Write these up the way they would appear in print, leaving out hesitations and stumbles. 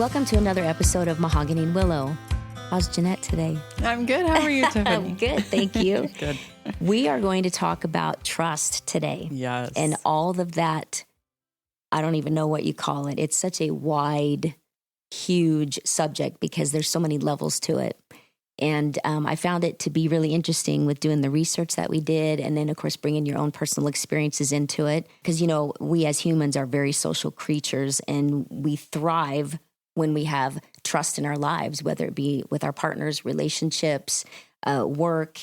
Welcome to another episode of Mahogany and Willow. How's Jeanette today? I'm good. How are you, Tiffany? I'm good, thank you. Good. We are going to talk about trust today. Yes. And all of that, I don't even know what you call it. It's such a wide, huge subject because there's so many levels to it. And I found it to be really interesting with doing the research that we did. And then, of course, bringing your own personal experiences into it. Because, you know, we as humans are very social creatures and we thrive when we have trust in our lives, whether it be with our partners, relationships, work,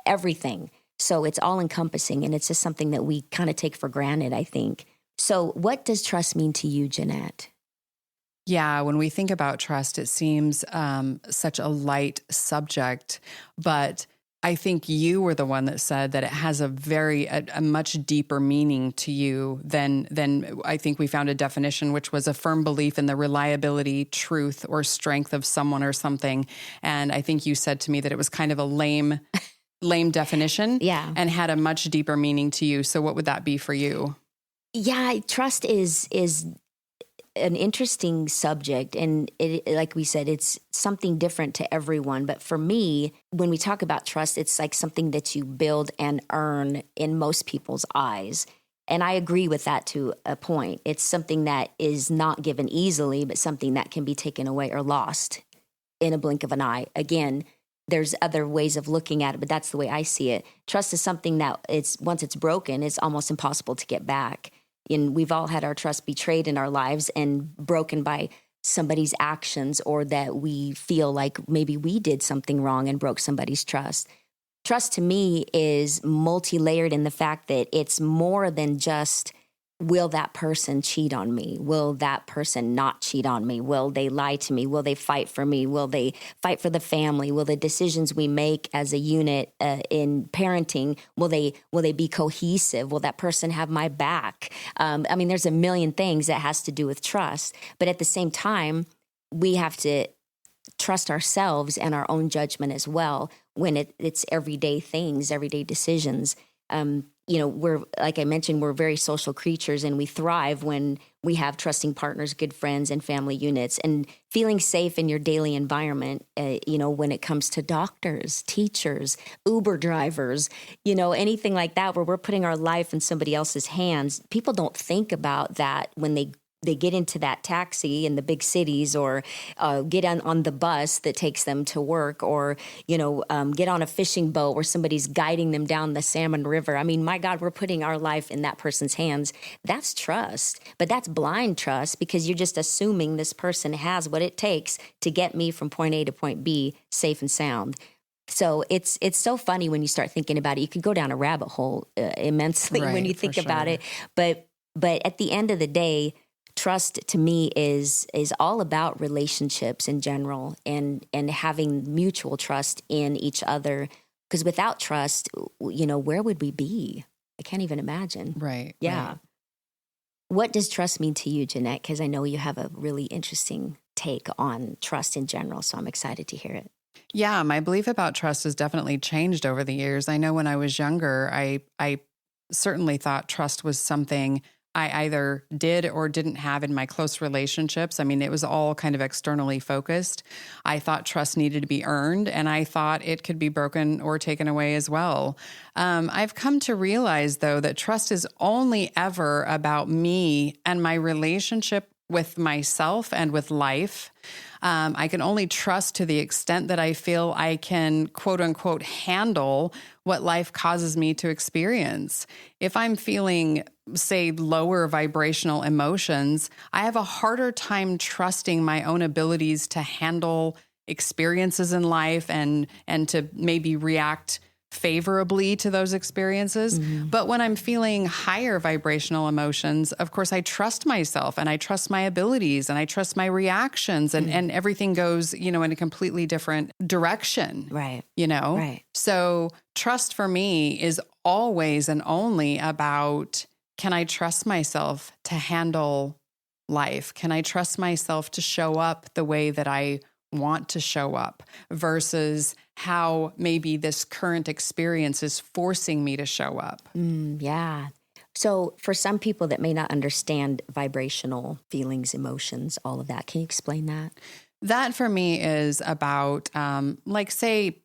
everything. So it's all encompassing. And it's just something that we kind of take for granted, I think. So what does trust mean to you, Jeanette? Yeah, when we think about trust, it seems such a light subject, but I think you were the one that said that it has a much deeper meaning to you than I think we found a definition, which was a firm belief in the reliability, truth, or strength of someone or something. And I think you said to me that it was kind of a lame definition, Yeah, and had a much deeper meaning to you. So what would that be for you? yeah. Trust is an interesting subject, and it, like we said, it's something different to everyone. But for me, when we talk about trust, it's like something that you build and earn in most people's eyes. And I agree with that to a point. It's something that is not given easily, but something that can be taken away or lost in a blink of an eye. Again, there's other ways of looking at it, but that's the way I see it. Trust is something that once it's broken, it's almost impossible to get back. And we've all had our trust betrayed in our lives and broken by somebody's actions, or that we feel like maybe we did something wrong and broke somebody's trust. Trust to me is multi-layered in the fact that it's more than just, will that person cheat on me? Will that person not cheat on me? Will they lie to me? Will they fight for me? Will they fight for the family? Will the decisions we make as a unit in parenting, will they be cohesive? Will that person have my back? I mean, there's a million things that has to do with trust. But at the same time, we have to trust ourselves and our own judgment as well when it's everyday things, everyday decisions. You know, we're, like I mentioned, we're very social creatures, and we thrive when we have trusting partners, good friends, and family units, and feeling safe in your daily environment, you know, when it comes to doctors, teachers, Uber drivers, you know, anything like that, where we're putting our life in somebody else's hands. People don't think about that when they get into that taxi in the big cities, or get on the bus that takes them to work, or, you know, get on a fishing boat where somebody's guiding them down the Salmon River. I mean, my God, we're putting our life in that person's hands. That's trust, but that's blind trust, because you're just assuming this person has what it takes to get me from point A to point B safe and sound. So it's so funny when you start thinking about it. You could go down a rabbit hole immensely when you think about it. But at the end of the day, trust to me is all about relationships in general, and having mutual trust in each other. Because without trust, you know, where would we be? I can't even imagine. Right. Yeah. Right. What does trust mean to you, Jeanette? Because I know you have a really interesting take on trust in general, so I'm excited to hear it. Yeah, my belief about trust has definitely changed over the years. I know when I was younger, I certainly thought trust was something I either did or didn't have in my close relationships. I mean, it was all kind of externally focused. I thought trust needed to be earned, and I thought it could be broken or taken away as well. I've come to realize, though, that trust is only ever about me and my relationship with myself and with life. I can only trust to the extent that I feel I can, quote unquote, handle what life causes me to experience. If I'm feeling, say, lower vibrational emotions, I have a harder time trusting my own abilities to handle experiences in life and to maybe react favorably to those experiences. Mm-hmm. But when I'm feeling higher vibrational emotions, of course, I trust myself, and I trust my abilities, and I trust my reactions, and everything goes, you know, in a completely different direction. Right. You know? Right. So trust for me is always and only about, can I trust myself to handle life? Can I trust myself to show up the way that I want to show up, versus how maybe this current experience is forcing me to show up? Yeah. So for some people that may not understand vibrational feelings, emotions, all of that, can you explain that? That for me is about, like, say,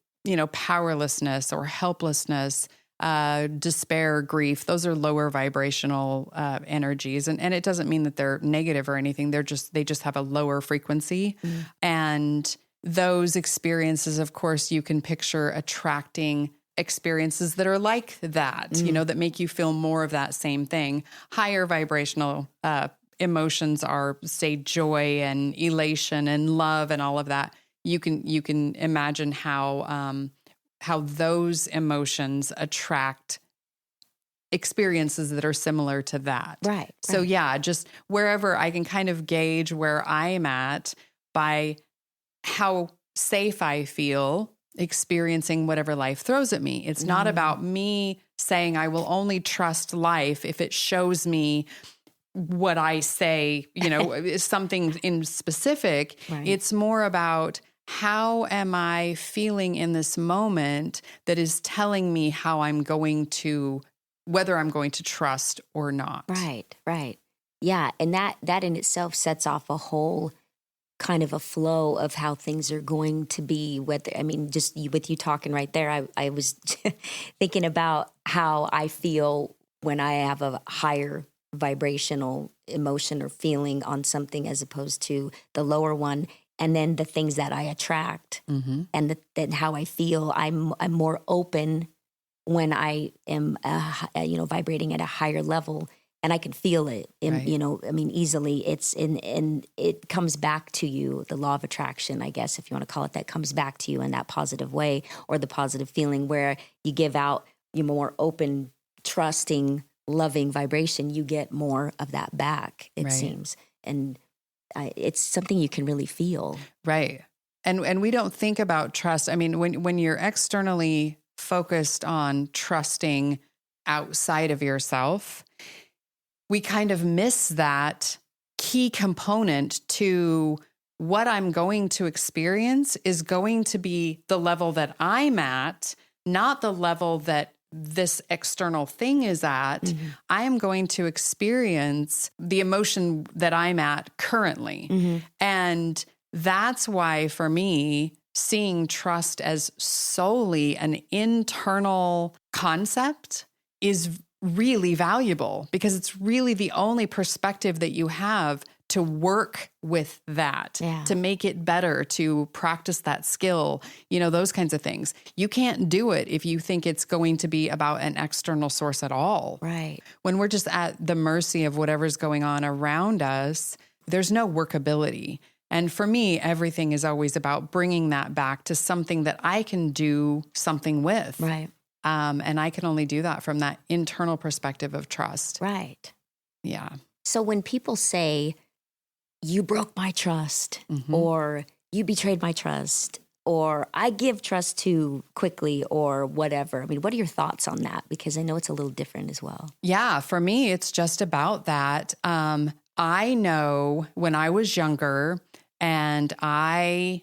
powerlessness or helplessness, despair, grief. Those are lower vibrational energies. And it doesn't mean that they're negative or anything. They just have a lower frequency. Mm. And those experiences, of course, you can picture attracting experiences that are like that, that make you feel more of that same thing. Higher vibrational emotions are, say, joy and elation and love and all of that. You can imagine how those emotions attract experiences that are similar to that. Right. So yeah, just wherever I can kind of gauge where I'm at by how safe I feel experiencing whatever life throws at me. It's not about me saying I will only trust life if it shows me what I say, is something in specific. Right. It's more about how am I feeling in this moment that is telling me whether I'm going to trust or not. Right. Yeah. And that in itself sets off a whole kind of a flow of how things are going to be. With you talking right there, I was thinking about how I feel when I have a higher vibrational emotion or feeling on something as opposed to the lower one. And then the things that I attract and then how I feel, I'm more open when I am, vibrating at a higher level. And I can feel it, easily. And it comes back to you. The law of attraction, I guess, if you want to call it that, comes back to you in that positive way, or the positive feeling where you give out your more open, trusting, loving vibration. You get more of that back, it seems. And it's something you can really feel. Right. And we don't think about trust. I mean, when you're externally focused on trusting outside of yourself, we kind of miss that key component to what I'm going to experience is going to be the level that I'm at, not the level that this external thing is at. I am going to experience the emotion that I'm at currently. And that's why, for me, seeing trust as solely an internal concept is really valuable, because it's really the only perspective that you have to work with that, to make it better, to practice that skill, those kinds of things. You can't do it if you think it's going to be about an external source at all. Right. When we're just at the mercy of whatever's going on around us, there's no workability. And for me, everything is always about bringing that back to something that I can do something with. Right. And I can only do that from that internal perspective of trust. Right. Yeah. So when people say, you broke my trust, or you betrayed my trust, or I give trust too quickly, or whatever, I mean, what are your thoughts on that? Because I know it's a little different as well. Yeah. For me, it's just about that. I know when I was younger and I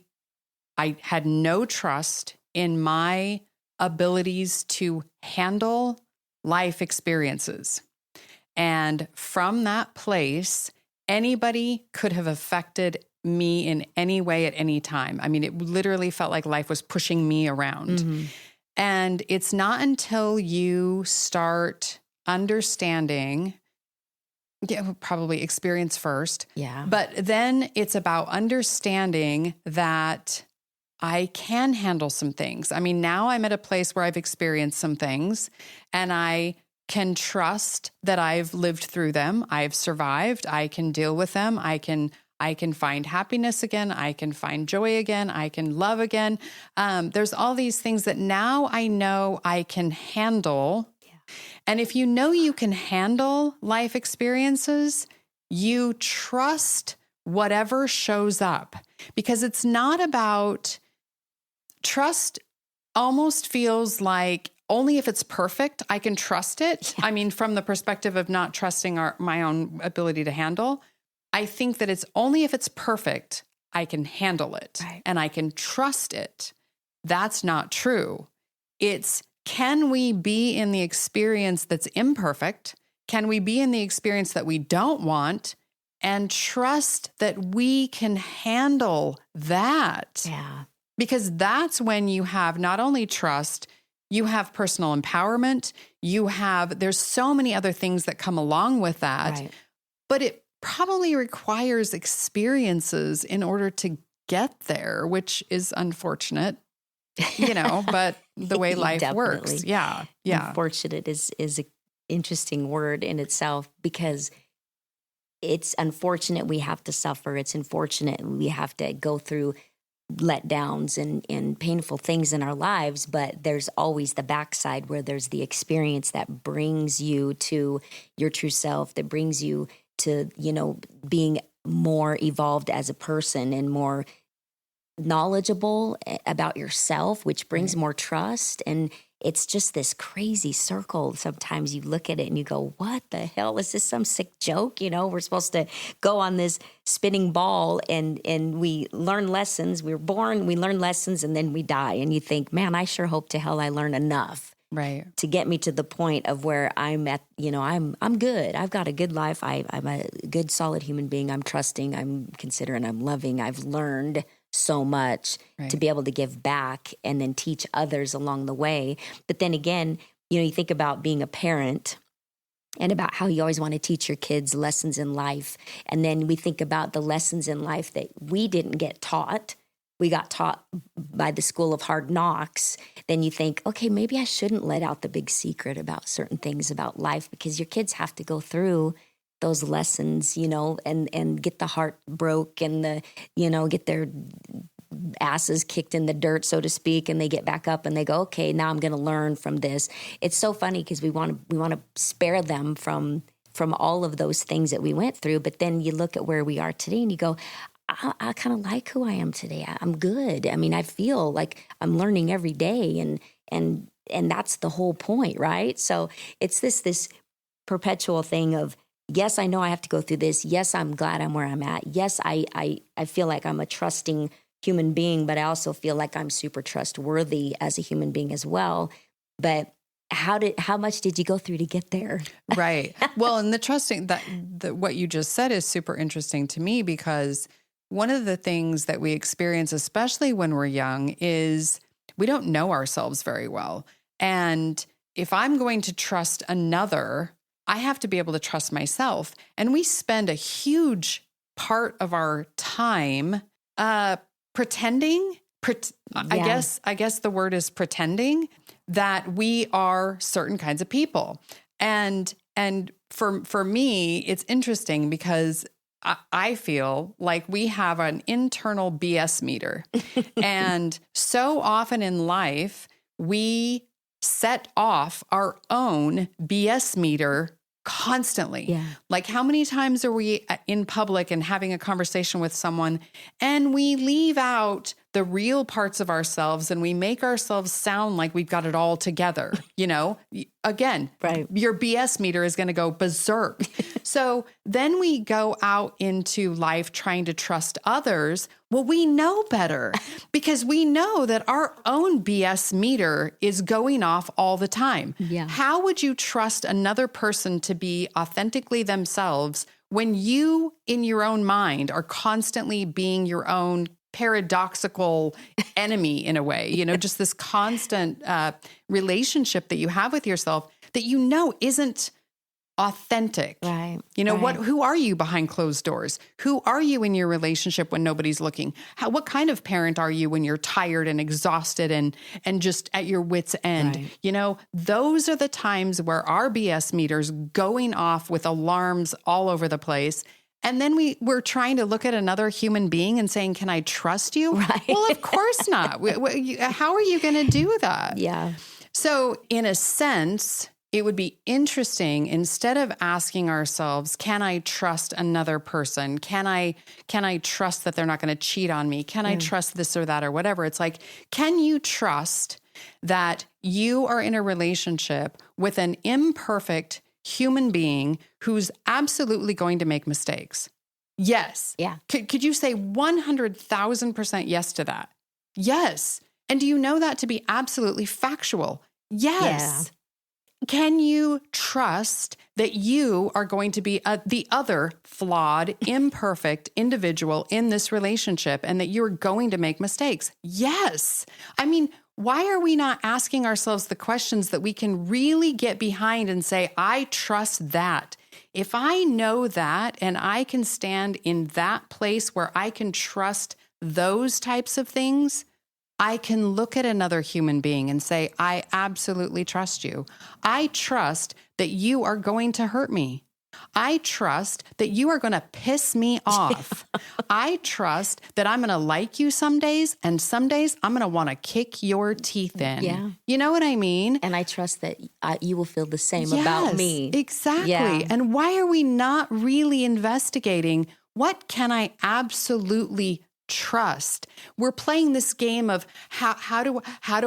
had no trust in my abilities to handle life experiences. And from that place, anybody could have affected me in any way at any time. I mean, it literally felt like life was pushing me around. And it's not until you start understanding, probably experience first. Yeah. But then it's about understanding that I can handle some things. I mean, now I'm at a place where I've experienced some things and I can trust that I've lived through them. I've survived. I can deal with them. I can find happiness again. I can find joy again. I can love again. There's all these things that now I know I can handle. Yeah. And if you know you can handle life experiences, you trust whatever shows up, because it's not about trust. Almost feels like only if it's perfect, I can trust it. Yeah. I mean, from the perspective of not trusting my own ability to handle, I think that it's only if it's perfect, I can handle it, right, and I can trust it. That's not true. It's, can we be in the experience that's imperfect? can we be in the experience that we don't want and trust that we can handle that? Yeah. Because that's when you have not only trust, you have personal empowerment, there's so many other things that come along with that. Right. But it probably requires experiences in order to get there, which is unfortunate, but the way life works. Yeah. Yeah. Unfortunate is an interesting word in itself, because it's unfortunate we have to suffer. It's unfortunate we have to go through letdowns and painful things in our lives, but there's always the backside where there's the experience that brings you to your true self, that brings you to, being more evolved as a person and more knowledgeable about yourself, which brings more trust. And it's just this crazy circle. Sometimes you look at it and you go, what the hell? Is this some sick joke? We're supposed to go on this spinning ball and we learn lessons. We're born, we learn lessons, and then we die. And you think, man, I sure hope to hell I learn enough. Right. To get me to the point of where I'm at, I'm good. I've got a good life. I'm a good, solid human being. I'm trusting, I'm considerate, I'm loving. I've learned so much to be able to give back and then teach others along the way. But then again, you think about being a parent and about how you always want to teach your kids lessons in life. And then we think about the lessons in life that we didn't get taught. We got taught by the school of hard knocks. Then you think, okay, maybe I shouldn't let out the big secret about certain things about life, because your kids have to go through those lessons, and get the heart broke and get their asses kicked in the dirt, so to speak, and they get back up and they go, okay, now I'm going to learn from this. It's so funny because we want to spare them from all of those things that we went through. But then you look at where we are today and you go, I kind of like who I am today. I'm good. I mean, I feel like I'm learning every day, and that's the whole point, right? So it's this perpetual thing of, yes, I know I have to go through this. Yes, I'm glad I'm where I'm at. Yes, I feel like I'm a trusting human being, but I also feel like I'm super trustworthy as a human being as well. But how much did you go through to get there? Right. Well, and the trusting that what you just said is super interesting to me, because one of the things that we experience, especially when we're young, is we don't know ourselves very well. And if I'm going to trust another, I have to be able to trust myself. And we spend a huge part of our time pretending. I guess the word is pretending that we are certain kinds of people. And for me, it's interesting because I feel like we have an internal BS meter. And so often in life, we set off our own BS meter constantly. Yeah. Like, how many times are we in public and having a conversation with someone and we leave out the real parts of ourselves and we make ourselves sound like we've got it all together? Again, right. Your BS meter is going to go berserk. So then we go out into life trying to trust others. Well, we know better because we know that our own BS meter is going off all the time. Yeah. How would you trust another person to be authentically themselves when you, in your own mind, are constantly being your own paradoxical enemy in a way, just this constant relationship that you have with yourself that isn't authentic. Right. Who are you behind closed doors? Who are you in your relationship when nobody's looking? What kind of parent are you when you're tired and exhausted and just at your wit's end? Right. Those are the times where our BS meter's going off with alarms all over the place. And then we're trying to look at another human being and saying, can I trust you? Right. Well, of course not. How are you going to do that? Yeah. So in a sense, it would be interesting, instead of asking ourselves, can I trust another person? Can I trust that they're not going to cheat on me? Can I trust this or that or whatever? It's like, can you trust that you are in a relationship with an imperfect human being who's absolutely going to make mistakes? Yes. Yeah. Could you say 100,000% yes to that? Yes. And do you know that to be absolutely factual? Yes. Yeah. Can you trust that you are going to be the other flawed, imperfect individual in this relationship and that you're going to make mistakes. Yes. I mean, why are we not asking ourselves the questions that we can really get behind and say, I trust that? If I know that and I can stand in that place where I can trust those types of things, I can look at another human being and say, I absolutely trust you. I trust that you are going to hurt me. I trust that you are going to piss me off. I trust that I'm going to like you some days, and some days I'm going to want to kick your teeth in. Yeah. You know what I mean? And I trust that you will feel the same about me. Exactly. Yeah. And why are we not really investigating what can I absolutely trust? We're playing this game of how do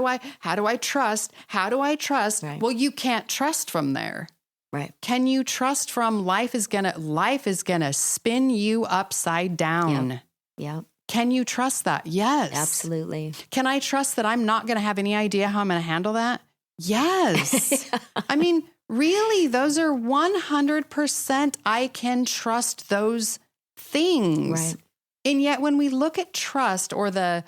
I trust? How do I trust? Right. Well, you can't trust from there. Right. Can you trust from life is gonna spin you upside down? Yeah. Can you trust that? Yes. Absolutely. Can I trust that I'm not gonna have any idea how I'm gonna handle that? Yes. I mean, really, those are 100% I can trust those things. Right. And yet when we look at trust or the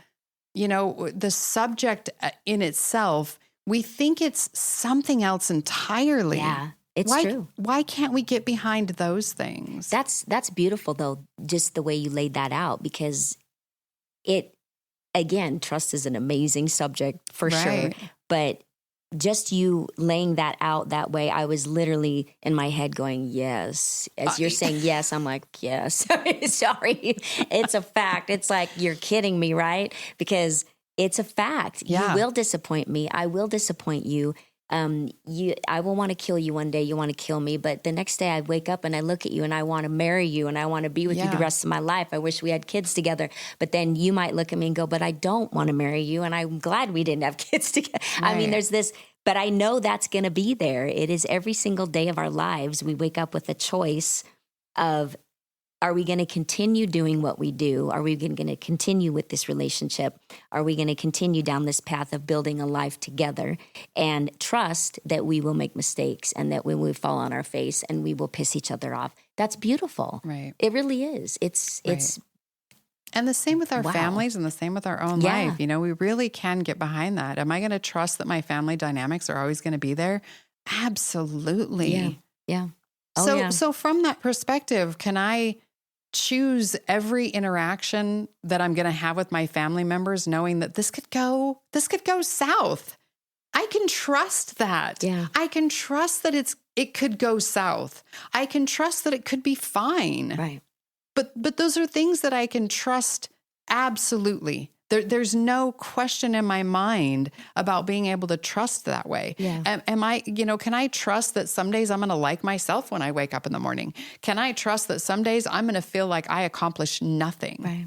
subject in itself, we think it's something else entirely. Yeah. It's true. Why can't we get behind those things? That's beautiful, though, just the way you laid that out, because again, trust is an amazing subject for sure. But just you laying that out that way, I was literally in my head going, yes. As you're saying yes, I'm like, yes. Sorry. It's a fact. It's like, you're kidding me, right? Because it's a fact. Yeah. You will disappoint me. I will disappoint you. I will want to kill you one day. You want to kill me. But the next day I wake up and I look at you and I want to marry you and I want to be with you the rest of my life. I wish we had kids together. But then you might look at me and go, but I don't want to marry you. And I'm glad we didn't have kids together. Right. I mean, there's this, but I know that's going to be there. It is every single day of our lives. We wake up with a choice of, are we going to continue doing what we do? Are we going to continue with this relationship? Are we going to continue down this path of building a life together and trust that we will make mistakes and that when we fall on our face and we will piss each other off? That's beautiful. Right. It really is. It's and the same with our families and the same with our own life. You know, we really can get behind that. Am I going to trust that my family dynamics are always going to be there? Absolutely. Yeah. So from that perspective, can I choose every interaction that I'm going to have with my family members, knowing that this could go south? I can trust that. Yeah. I can trust that it could go south. I can trust that it could be fine. Right. But those are things that I can trust absolutely. There's no question in my mind about being able to trust that way. Yeah. Can I trust that some days I'm going to like myself when I wake up in the morning? Can I trust that some days I'm going to feel like I accomplished nothing? Right.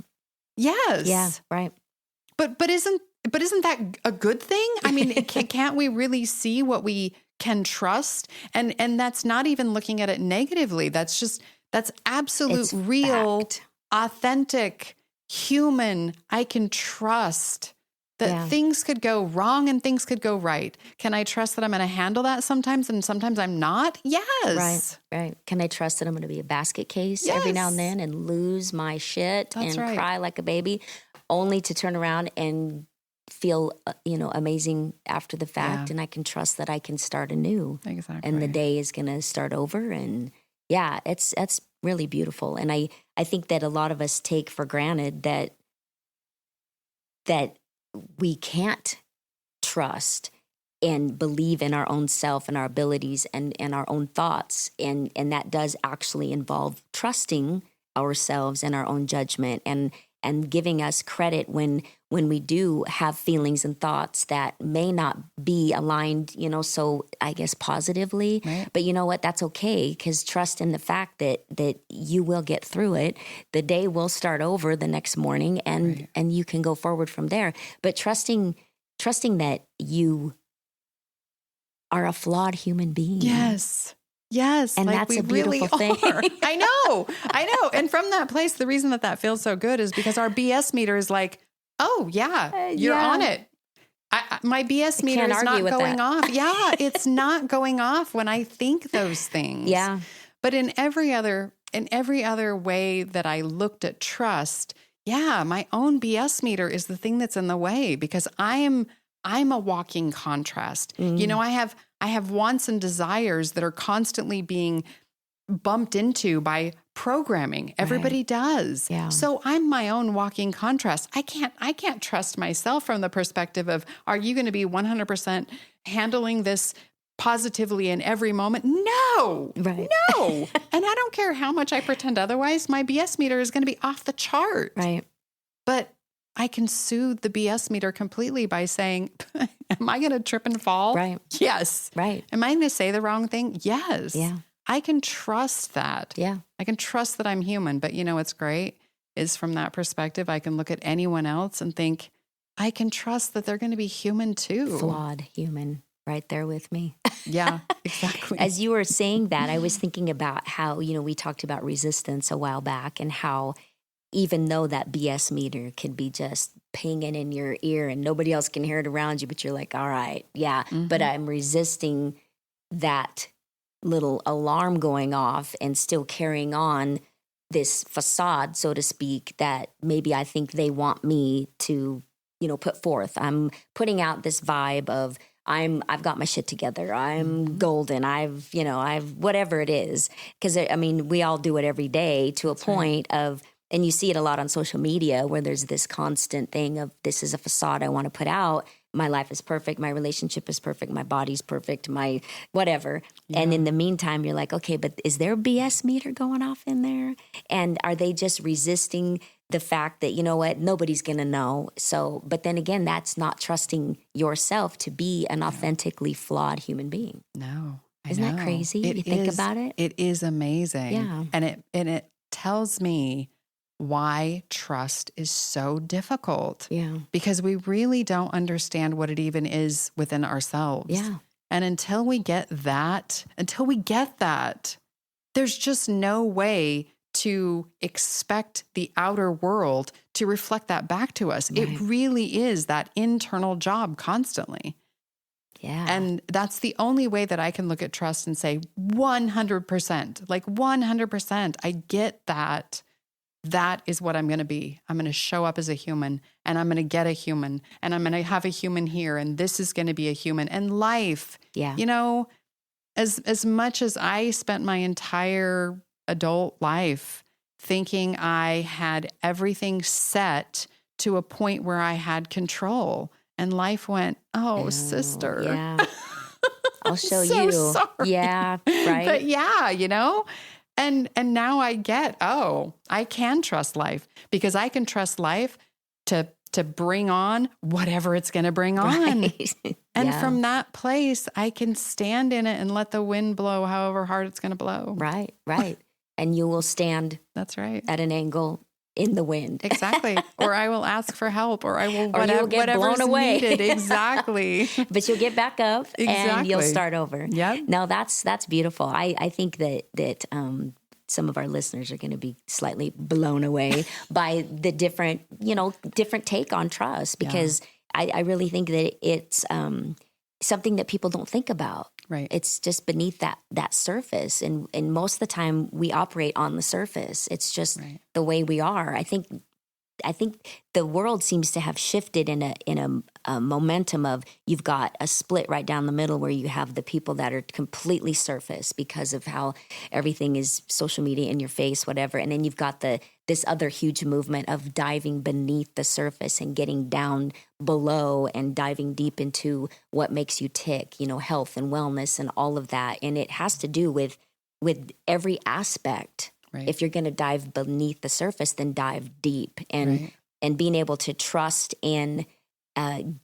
Yes. Yeah. Right. But isn't that a good thing? I mean, can't we really see what we can trust? And that's not even looking at it negatively. That's absolute, It's real, fact. Authentic, human. I can trust that things could go wrong and things could go right. Can I trust that I'm going to handle that sometimes and sometimes I'm not? Yes. Right. Can I trust that I'm going to be a basket case every now and then and lose my shit cry like a baby, only to turn around and feel, amazing after the fact. And I can trust that I can start anew. Exactly. And the day is going to start over. And that's really beautiful. And I think that a lot of us take for granted that we can't trust and believe in our own self and our abilities and our own thoughts. And that does actually involve trusting ourselves and our own judgment and giving us credit when we do have feelings and thoughts that may not be aligned, so I guess positively. Right. But you know what? That's okay, because trust in the fact that you will get through it. The day will start over the next morning and you can go forward from there. But trusting that you are a flawed human being. Yes. And that's a beautiful thing. I know. And from that place, the reason that feels so good is because our BS meter is like, oh yeah, you're on it. My BS meter can't is argue not with going that. off. Yeah, it's not going off when I think those things. Yeah. But in every other way that I looked at trust, yeah, my own BS meter is the thing that's in the way because I'm a walking contrast. You know, I have wants and desires that are constantly being bumped into by programming. Everybody does. Yeah. So I'm my own walking contrast. I can't trust myself from the perspective of, are you going to be 100% handling this positively in every moment? No. Right. No. And I don't care how much I pretend otherwise, my BS meter is going to be off the chart. Right. But I can soothe the BS meter completely by saying, am I going to trip and fall? Right. Yes. Right. Am I going to say the wrong thing? Yes. Yeah. I can trust that. Yeah. I can trust that I'm human. But you know what's great is from that perspective, I can look at anyone else and think, I can trust that they're going to be human too. Flawed human right there with me. Yeah, exactly. As you were saying that, I was thinking about how, we talked about resistance a while back and how even though that BS meter could be just pinging in your ear and nobody else can hear it around you, but you're like, all right, yeah, but I'm resisting that little alarm going off and still carrying on this facade, so to speak, that maybe I think they want me to, put forth. I'm putting out this vibe of I've got my shit together. I'm golden. I've whatever it is. Because we all do it every day to a point of, and you see it a lot on social media where there's this constant thing of this is a facade I want to put out. My life is perfect. My relationship is perfect. My body's perfect. My whatever. Yeah. And in the meantime, you're like, okay, but is there a BS meter going off in there? And are they just resisting the fact that, you know what, nobody's going to know? So, but then again, that's not trusting yourself to be an authentically flawed human being. No. Isn't that crazy? You think about it? It is amazing. Yeah. And it tells me why trust is so difficult. Yeah. Because we really don't understand what it even is within ourselves. Yeah. And until we get that, there's just no way to expect the outer world to reflect that back to us. Right. It really is that internal job constantly. Yeah. And that's the only way that I can look at trust and say 100%, like 100%, I get that. That is what I'm going to be. I'm going to show up as a human and I'm going to get a human and I'm going to have a human here. And this is going to be a human and life. Yeah. As much as I spent my entire adult life thinking I had everything set to a point where I had control and life went, oh sister. Yeah. I'll show so you. Sorry. Yeah. Right. But yeah, And now I get, I can trust life because I can trust life to bring on whatever it's going to bring on. Right. And from that place, I can stand in it and let the wind blow however hard it's going to blow. Right, right. And you will stand That's right. at an angle in the wind. Exactly. Or I will ask for help or I will or you'll get blown away. Needed. Exactly. But you'll get back up and you'll start over. Yep. No, that's beautiful. I think that some of our listeners are going to be slightly blown away by the different take on trust because I really think that it's something that people don't think about. Right. It's just beneath that surface. And most of the time we operate on the surface. It's just the way we are. I think the world seems to have shifted in a momentum of you've got a split right down the middle where you have the people that are completely surface because of how everything is social media in your face, whatever. And then you've got this other huge movement of diving beneath the surface and getting down below and diving deep into what makes you tick, health and wellness and all of that. And it has to do with every aspect. Right. If you're going to dive beneath the surface, then dive deep and being able to trust in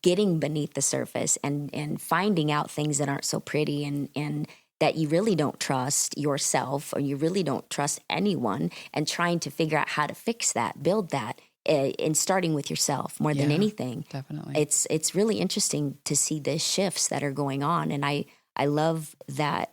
getting beneath the surface and finding out things that aren't so pretty and that you really don't trust yourself or you really don't trust anyone and trying to figure out how to fix that, build that, and starting with yourself more than anything. Definitely. It's really interesting to see the shifts that are going on. And I love that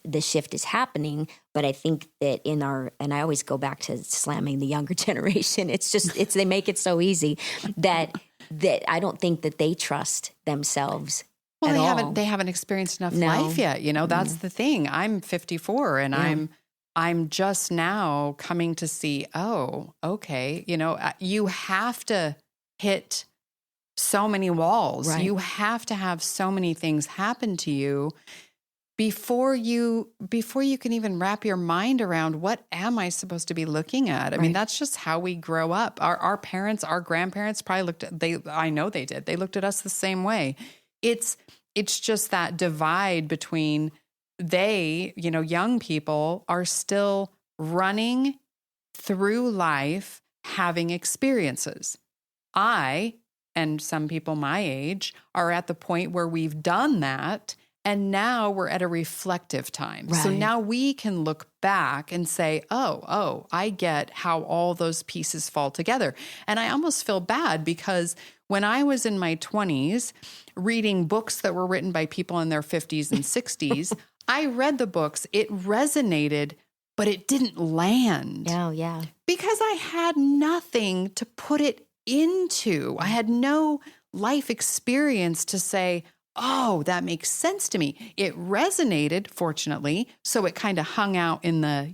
the shift is happening, but I think that and I always go back to slamming the younger generation. They make it so easy that that I don't think that they trust themselves. Well, at all. they haven't experienced enough life yet. That's the thing. I'm 54 and I'm just now coming to see, oh, okay. You have to hit so many walls. Right. You have to have so many things happen to you before you can even wrap your mind around what am I supposed to be looking at? I mean, that's just how we grow up. Our parents, our grandparents probably I know they did. They looked at us the same way. It's just that divide between young people are still running through life having experiences. I, and some people my age, are at the point where we've done that. And now we're at a reflective time. Right. So now we can look back and say, oh, I get how all those pieces fall together. And I almost feel bad because when I was in my 20s, reading books that were written by people in their 50s and 60s, I read the books. It resonated, but it didn't land. Oh, yeah. Because I had nothing to put it into. I had no life experience to say, oh, that makes sense to me. It resonated, fortunately, so it kind of hung out in the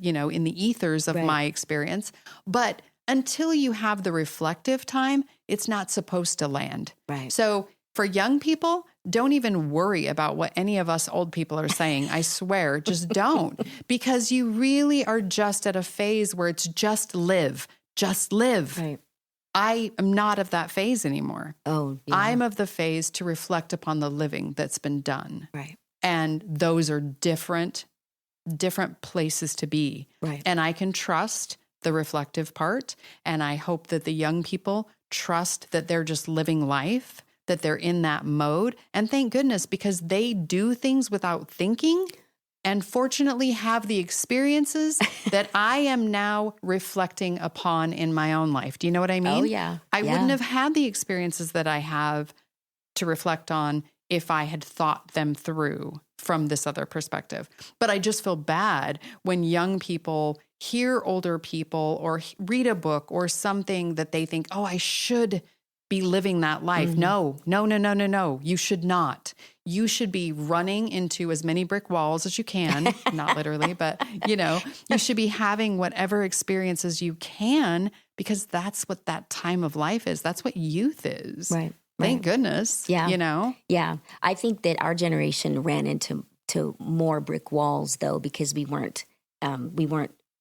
ethers of my experience. But until you have the reflective time, it's not supposed to land. Right. So for young people, don't even worry about what any of us old people are saying. I swear, just don't. Because you really are just at a phase where it's just live. Right. I am not of that phase anymore. Oh, yeah. I'm of the phase to reflect upon the living that's been done. Right. And those are different places to be. Right. And I can trust the reflective part. And I hope that the young people trust that they're just living life, that they're in that mode. And thank goodness, because they do things without thinking. And fortunately have the experiences that I am now reflecting upon in my own life. Do you know what I mean? Oh, yeah. I wouldn't have had the experiences that I have to reflect on if I had thought them through from this other perspective. But I just feel bad when young people hear older people or read a book or something that they think, oh, I should be living that life. Mm-hmm. No. You should not. You should be running into as many brick walls as you can, not literally, but you should be having whatever experiences you can because that's what that time of life is. That's what youth is. Right. Thank goodness. Yeah. Yeah. I think that our generation ran into more brick walls though, because we weren't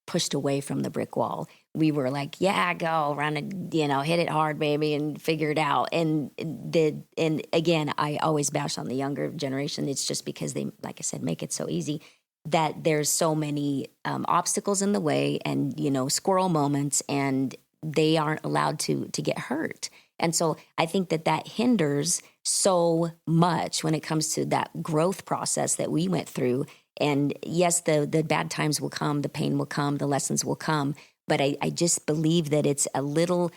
pushed away from the brick wall. We were like, yeah, go run it, hit it hard, baby, and figure it out. And again, I always bash on the younger generation. It's just because they, like I said, make it so easy that there's so many obstacles in the way and, squirrel moments, and they aren't allowed to get hurt. And so I think that hinders so much when it comes to that growth process that we went through. And yes, the bad times will come, the pain will come, the lessons will come. But I just believe that it's a little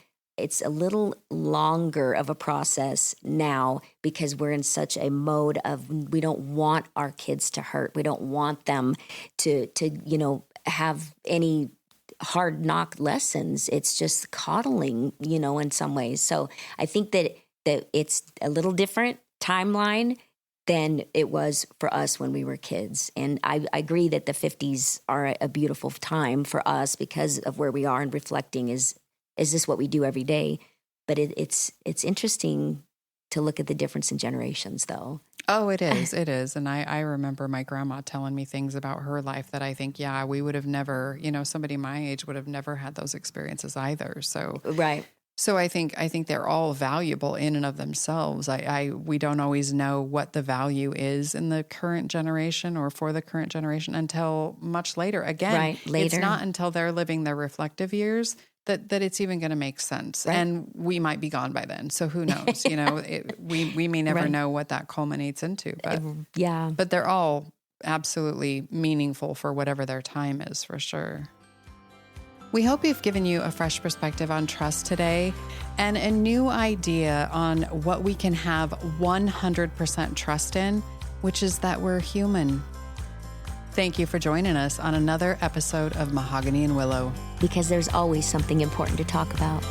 longer of a process now because we're in such a mode of we don't want our kids to hurt. We don't want them to have any hard knock lessons. It's just coddling, in some ways. So I think that it's a little different timeline than it was for us when we were kids. And I agree that the 50s are a beautiful time for us because of where we are, and reflecting is this what we do every day? But it's interesting to look at the difference in generations, though. Oh, it is. It is. And I remember my grandma telling me things about her life that I think, we would have never, somebody my age would have never had those experiences either. So, right. So I think they're all valuable in and of themselves. We don't always know what the value is in the current generation or for the current generation until much later. Again, later. It's not until they're living their reflective years that it's even going to make sense. Right. And we might be gone by then. So who knows? We may never know what that culminates into. But but they're all absolutely meaningful for whatever their time is, for sure. We hope we've given you a fresh perspective on trust today and a new idea on what we can have 100% trust in, which is that we're human. Thank you for joining us on another episode of Mahogany and Willow. Because there's always something important to talk about.